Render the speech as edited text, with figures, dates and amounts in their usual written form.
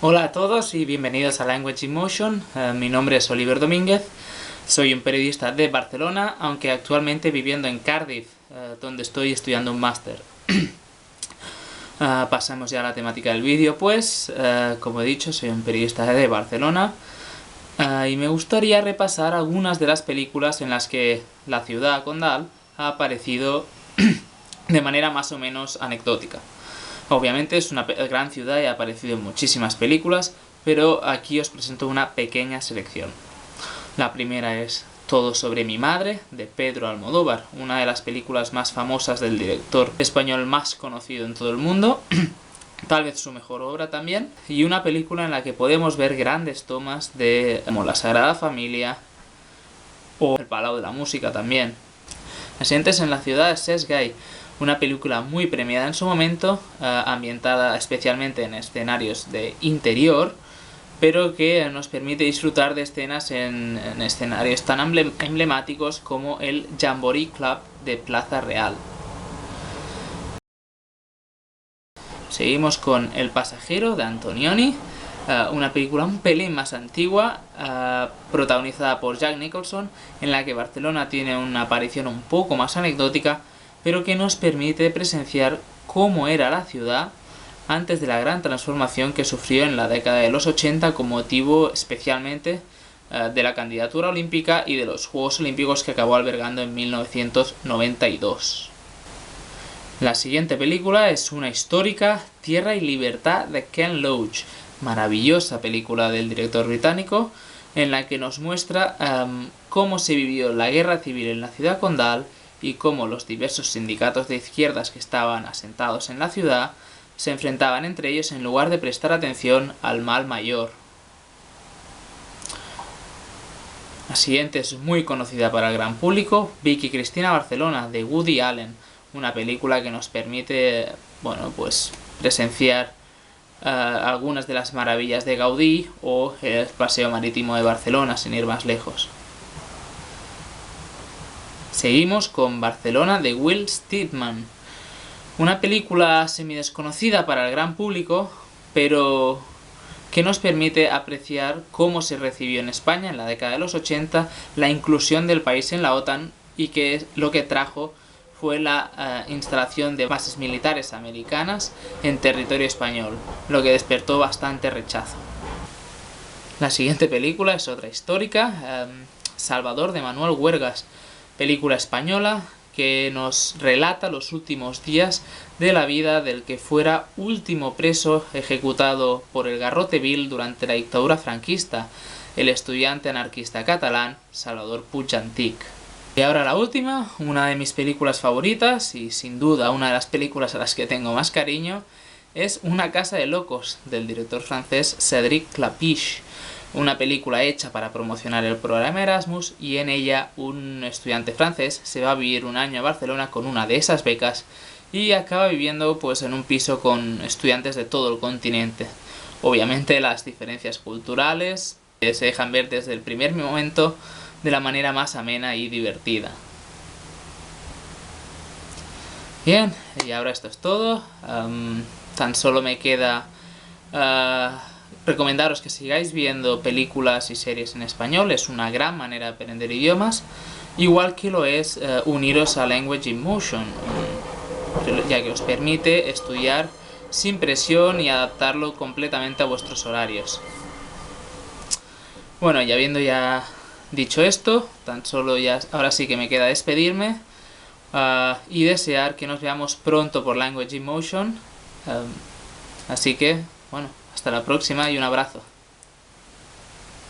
Hola a todos y bienvenidos a Language in Motion. Mi nombre es Oliver Domínguez, soy un periodista de Barcelona, aunque actualmente viviendo en Cardiff, donde estoy estudiando un máster. Pasamos ya a la temática del vídeo, pues, como he dicho, soy un periodista de Barcelona y me gustaría repasar algunas de las películas en las que la ciudad condal ha aparecido de manera más o menos anecdótica. Obviamente es una gran ciudad y ha aparecido en muchísimas películas, pero aquí os presento una pequeña selección. La primera es Todo sobre mi madre, de Pedro Almodóvar, una de las películas más famosas del director español más conocido en todo el mundo, tal vez su mejor obra también, y una película en la que podemos ver grandes tomas de como la Sagrada Familia o el Palau de la Música también. La siguiente es En la ciudad de Sesgay, una película muy premiada en su momento, ambientada especialmente en escenarios de interior, pero que nos permite disfrutar de escenas en escenarios tan emblemáticos como el Jamboree Club de Plaza Real. Seguimos con El pasajero, de Antonioni, una película un pelín más antigua, protagonizada por Jack Nicholson, en la que Barcelona tiene una aparición un poco más anecdótica, pero que nos permite presenciar cómo era la ciudad antes de la gran transformación que sufrió en la década de los 80 con motivo especialmente de la candidatura olímpica y de los Juegos Olímpicos que acabó albergando en 1992. La siguiente película es una histórica, Tierra y Libertad, de Ken Loach, maravillosa película del director británico, en la que nos muestra cómo se vivió la guerra civil en la ciudad condal y cómo los diversos sindicatos de izquierdas que estaban asentados en la ciudad se enfrentaban entre ellos en lugar de prestar atención al mal mayor. La siguiente es muy conocida para el gran público, Vicky Cristina Barcelona, de Woody Allen, una película que nos permite, presenciar algunas de las maravillas de Gaudí o el paseo marítimo de Barcelona, sin ir más lejos. Seguimos con Barcelona, de Will Steadman, una película semidesconocida para el gran público, pero que nos permite apreciar cómo se recibió en España en la década de los 80 la inclusión del país en la OTAN y que lo que trajo fue la instalación de bases militares americanas en territorio español, lo que despertó bastante rechazo. La siguiente película es otra histórica, Salvador, de Manuel Huergas, película española que nos relata los últimos días de la vida del que fuera último preso ejecutado por el Garrote Vil durante la dictadura franquista, el estudiante anarquista catalán Salvador Puig Antich. Y ahora la última, una de mis películas favoritas y sin duda una de las películas a las que tengo más cariño, es Una casa de locos, del director francés Cédric Clapiche, una película hecha para promocionar el programa Erasmus, y en ella un estudiante francés se va a vivir un año a Barcelona con una de esas becas y acaba viviendo en un piso con estudiantes de todo el continente. Obviamente las diferencias culturales se dejan ver desde el primer momento de la manera más amena y divertida. Bien, y ahora esto es todo. Tan solo me queda recomendaros que sigáis viendo películas y series en español, es una gran manera de aprender idiomas, igual que lo es uniros a Language in Motion, ya que os permite estudiar sin presión y adaptarlo completamente a vuestros horarios. Bueno, y habiendo ya dicho esto, tan solo ahora sí que me queda despedirme y desear que nos veamos pronto por Language in Motion. Así que, bueno, hasta la próxima y un abrazo.